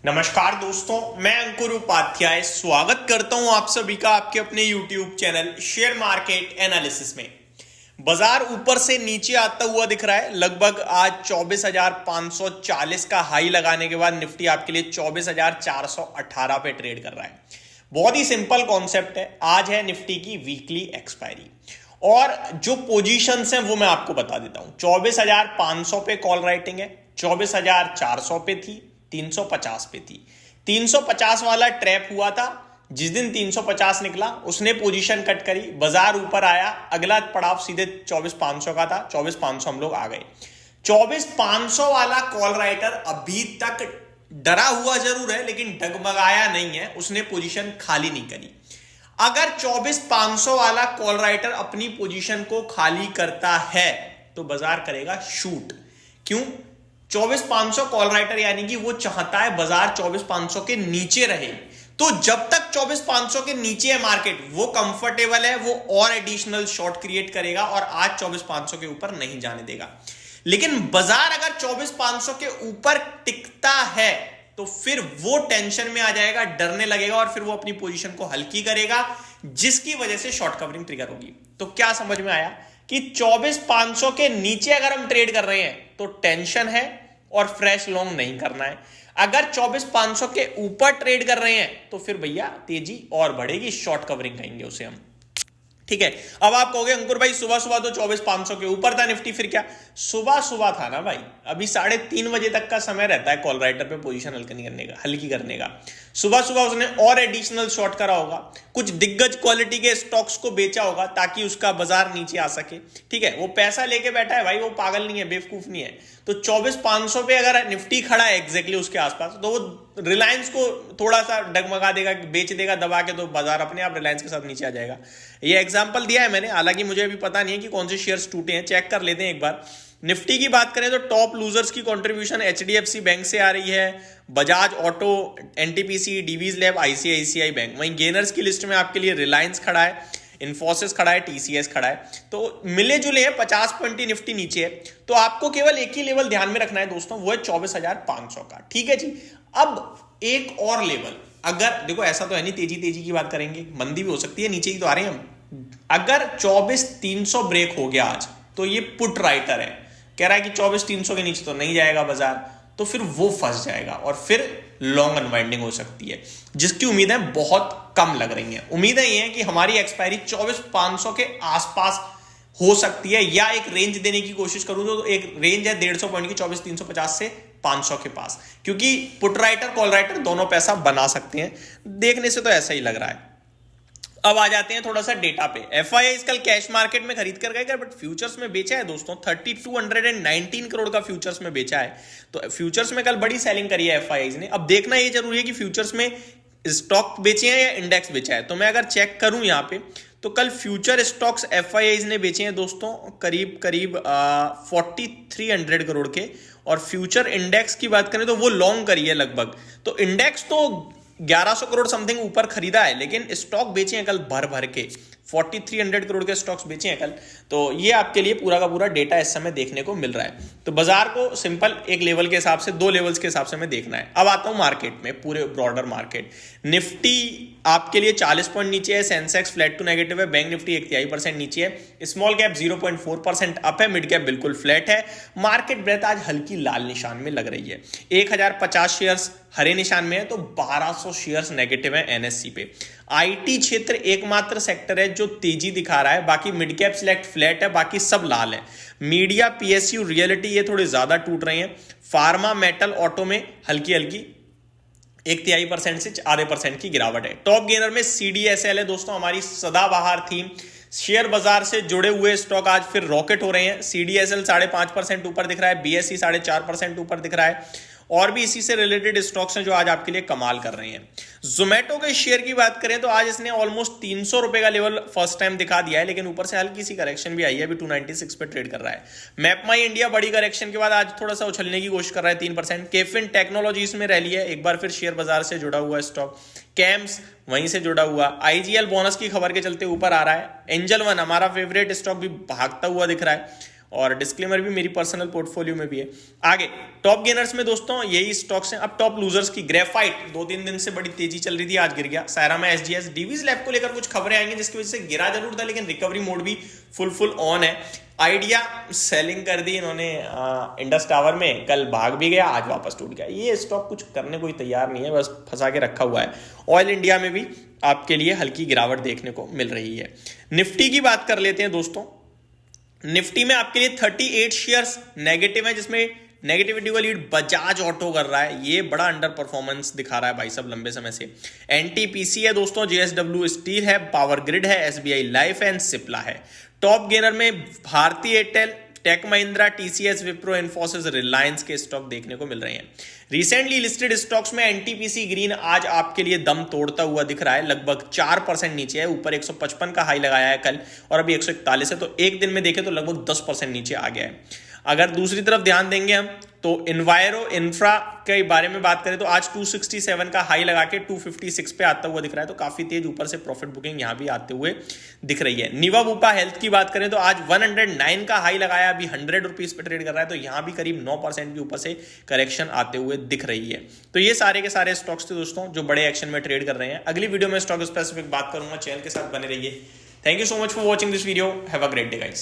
नमस्कार दोस्तों, मैं अंकुर उपाध्याय स्वागत करता हूं आप सभी का आपके अपने YouTube channel share market analysis में। बाजार ऊपर से नीचे आता हुआ दिख रहा है। लगभग आज 24,540 का हाई लगाने के बाद निफ्टी आपके लिए 24,418 पे ट्रेड कर रहा है। बहुत ही सिंपल कॉन्सेप्ट है। आज है निफ्टी की वीकली एक्सपायरी और जो पोजीशंस हैं वो मैं आपको बता देता हूं। 24,500 पे कॉल राइटिंग है, 24,400 पे थी, 350 पे थी। 350 वाला ट्रैप हुआ था। जिस दिन 350 निकला उसने पोजीशन कट करी, बाजार ऊपर आया, अगला पड़ाव सीधे 24,500 का था। 24,500 हम लोग आ गए। 24,500 वाला कॉल राइटर अभी तक डरा हुआ जरूर है लेकिन डगमगाया नहीं है, उसने पोजीशन खाली नहीं करी। अगर 24,500 वाला कॉल राइटर अपनी पोजीशन को खाली करता है तो बाजार करेगा शूट। क्यों? 24,500 कॉल राइटर यानी कि वो चाहता है बाजार 24,500 के नीचे रहे। तो जब तक 24,500 के नीचे है मार्केट, वो कंफर्टेबल है, वो और एडिशनल शॉर्ट क्रिएट करेगा और आज 24,500 के ऊपर नहीं जाने देगा। लेकिन बाजार अगर 24,500 के ऊपर टिकता है तो फिर वो टेंशन में आ जाएगा, डरने लगेगा और फिर वो अपनी पोजीशन को हल्की करेगा, जिसकी वजह से शॉर्ट कवरिंग ट्रिगर होगी। तो क्या समझ में आया कि 24,500 के नीचे अगर हम ट्रेड कर रहे हैं तो टेंशन है और फ्रेश लॉन्ग नहीं करना है। अगर 24,500 के ऊपर ट्रेड कर रहे हैं तो फिर भैया तेजी और बढ़ेगी, शॉर्ट कवरिंग कहेंगे उसे हम। ठीक है। अब आप कहोगे अंकुर भाई सुबह सुबह तो 24,500 के ऊपर था निफ्टी, फिर क्या? सुबह सुबह था ना भाई, अभी 3:30 बजे तक का समय रहता है कॉल राइटर पे पोजीशन हल्की करने का। सुबह सुबह उसने और एडिशनल शॉर्ट करा होगा, कुछ दिग्गज क्वालिटी के स्टॉक्स को बेचा होगा ताकि उसका बाजार नीचे आ सके। ठीक है, वो पैसा लेके बैठा है भाई, वो पागल नहीं है, बेवकूफ नहीं है। तो 24,500 पे अगर निफ्टी खड़ा है एग्जैक्टली उसके आसपास, तो वो रिलायंस को थोड़ा सा डगमगा देगा, बेच देगा दबा के, तो बाजार अपने आप रिलायंस के साथ नीचे आ जाएगा। ये एग्जांपल दिया है मैंने, हालांकि मुझे अभी पता नहीं है कि कौन से शेयर्स टूटे हैं, चेक कर लेते हैं एक बार। निफ्टी की बात करें तो टॉप लूजर्स की कंट्रीब्यूशन एचडीएफसी बैंक से आ रही है, Bajaj auto, NTPC, Divi's lab, ICICI bank. वहीं गेनर्स की लिस्ट में आपके लिए रिलायंस खड़ा है, इन्फोसिस खड़ा है, टीसीएस खड़ा है। तो मिले जुले हैं, 50 पॉइंट ही निफ्टी नीचे है। तो आपको केवल एक ही लेवल ध्यान में रखना है दोस्तों, वो है 24,500 का। ठीक है जी। अब एक और लेवल, अगर देखो ऐसा तो है नहीं तेजी तेजी की बात करेंगे, मंदी भी हो सकती है, नीचे ही तो आ रहे हैं हम। अगर 24,300 ब्रेक हो गया आज तो ये पुट राइटर है, कह रहा है कि 24,300 के नीचे तो नहीं जाएगा बाजार, तो फिर वो फंस जाएगा और फिर लॉन्ग अनवाइंडिंग हो सकती है, जिसकी उम्मीदें बहुत कम लग रही हैं। उम्मीदें ये हैं कि हमारी एक्सपायरी 24,500 के आसपास हो सकती है, या एक रेंज देने की कोशिश करूं तो एक रेंज है 150 पॉइंट की, 24,350 से 500 के पास, क्योंकि पुट राइटर कॉल राइटर दोनों पैसा बना सकते हैं। देखने से तो ऐसा ही लग रहा है। अब आ जाते हैं थोड़ा सा डेटा पे। एफआईआईज कल कैश मार्केट में खरीद कर गए, बट फ्यूचर्स में बेचा है दोस्तों। 3,219 करोड़ का फ्यूचर्स में बेचा है। तो फ्यूचर्स में कल बड़ी सेलिंग करी है एफआईआईज ने। अब देखना ये जरूरी है कि फ्यूचर्स में स्टॉक बेचे हैं या इंडेक्स बेचा है। तो मैं अगर चेक करूं यहां पे तो कल फ्यूचर स्टॉक्स एफआईआईज ने बेचे हैं दोस्तों करीब 4,300 करोड़ के, और फ्यूचर इंडेक्स की बात करें तो वो लॉन्ग करी है लगभग। तो इंडेक्स तो 1,100 करोड़ समथिंग ऊपर खरीदा है, लेकिन स्टॉक बेचे हैं कल भर भर के। 4,300 करोड़ के स्टॉक्स बेचे हैं कल। तो ये आपके लिए पूरा का पूरा डेटा इस समय देखने को मिल रहा है। तो बाजार को सिंपल एक लेवल के हिसाब से, 2 लेवल्स के हिसाब से हमें देखना है। अब आता हूं मार्केट में, पूरे ब्रॉडर मार्केट। निफ्टी आपके लिए 40 पॉइंट नीचे है, सेंसेक्स फ्लैट टू नेगेटिव है, बैंक निफ्टी 1/3% नीचे है, स्मॉल कैप 0.4% अप है, मिड कैप बिल्कुल फ्लैट है। मार्केट ब्रेथ आज हल्की लाल निशान में लग रही है। 1,050 शेयर्स हरे निशान में है, तो 1,200 शेयर्स नेगेटिव है एनएससी पे। आईटी क्षेत्र एकमात्र सेक्टर है जो तेजी दिखा रहा है, बाकी मिड कैप सिलेक्ट फ्लैट है, बाकी सब लाल है। मीडिया, पीएसयू, रियलिटी ये थोड़े ज्यादा टूट रहे हैं। फार्मा, मेटल, ऑटो में हल्की हल्की 1/3% से 0.5% की गिरावट है। टॉप गेनर में सीडीएसएल है दोस्तों, हमारी सदाबहार थीम। शेयर बाजार से जुड़े हुए स्टॉक आज फिर रॉकेट हो रहे हैं। सीडीएसएल 5.5% ऊपर दिख रहा है, बीएसई 4.5% ऊपर दिख रहा है, और भी इसी से रिलेटेड स्टॉक्स हैं जो आज आपके लिए कमाल कर रहे हैं। जोमेटो के शेयर की बात करें तो आज इसने ऑलमोस्ट 300 रुपए का लेवल फर्स्ट टाइम दिखा दिया है, लेकिन ऊपर से हल्की सी करेक्शन भी आई है, अभी 296 पे ट्रेड कर रहा है। मैपमाई इंडिया बड़ी करेक्शन के बाद आज थोड़ा सा उछलने की कोशिश कर रहा है, 3%। केफिन टेक्नोलॉजीज में रैली है, एक बार फिर शेयर बाजार से जुड़ा हुआ स्टॉक। कैम्स वहीं से जुड़ा हुआ। आईजीएल बोनस की खबर के चलते ऊपर आ रहा है। एंजल वन हमारा फेवरेट स्टॉक भी भागता हुआ दिख रहा है। और डिस्क्लेमर भी मेरी पर्सनल पोर्टफोलियो में भी है। आगे टॉप गेनर्स में दोस्तों यही स्टॉक्स हैं। अब टॉप लूजर्स की ग्रेफाइट 2-3 दिन से बड़ी तेजी चल रही थी, आज गिर गया। सायरामा एसजीएस, डीवीज लैब को लेकर कुछ खबरें आएंगी जिसकी वजह से गिरा जरूर था, लेकिन रिकवरी मोड भी फुल ऑन है। आइडिया सेलिंग कर दी इन्होंने इंडस टावर में, कल भाग भी गया, आज वापस टूट गया। ये स्टॉक कुछ करने को तैयार नहीं है, बस फंसा के रखा हुआ है। ऑयल इंडिया में भी आपके लिए हल्की गिरावट देखने को मिल रही है। निफ्टी की बात कर लेते हैं दोस्तों। निफ्टी में आपके लिए 38 शेयर्स नेगेटिव है, जिसमें नेगेटिविटी का लीड बजाज ऑटो कर रहा है। ये बड़ा अंडर परफॉर्मेंस दिखा रहा है भाई साहब लंबे समय से। एनटीपीसी है दोस्तों, जेएसडब्ल्यू स्टील है, पावर ग्रिड है, एसबीआई लाइफ है, सिप्ला है। टॉप गेनर में Bharti Airtel, tech Mahindra, TCS, Wipro, Infosys, Reliance के स्टॉक देखने को मिल रहे हैं। रिसेंटली लिस्टेड स्टॉक्स में एनटीपीसी ग्रीन आज आपके लिए दम तोड़ता हुआ दिख रहा है, लगभग 4% नीचे है। ऊपर 155 का हाई लगाया है कल और अभी 141 है, तो एक दिन में देखें तो लगभग 10% नीचे आ गया है। अगर दूसरी तरफ ध्यान देंगे हम तो इन्वायरो इंफ्रा के बारे में बात करें तो आज 267 का हाई लगा के 256 पे आता हुआ दिख रहा है, तो काफी तेज ऊपर से प्रॉफिट बुकिंग यहां भी आते हुए दिख रही है। निवा बुपा हेल्थ की बात करें तो आज 109 का हाई लगाया, अभी 100 रुपीज पे ट्रेड कर रहा है, तो यहां भी करीब 9% की ऊपर से करेक्शन आते हुए दिख रही है। तो ये सारे के सारे स्टॉक्स थे दोस्तों जो बड़े एक्शन में ट्रेड कर रहे हैं। अगली वीडियो में स्टॉक स्पेसिफिक बात करूंगा, चैनल के साथ बने रहिए। Thank you so much for watching this video, have a great day guys.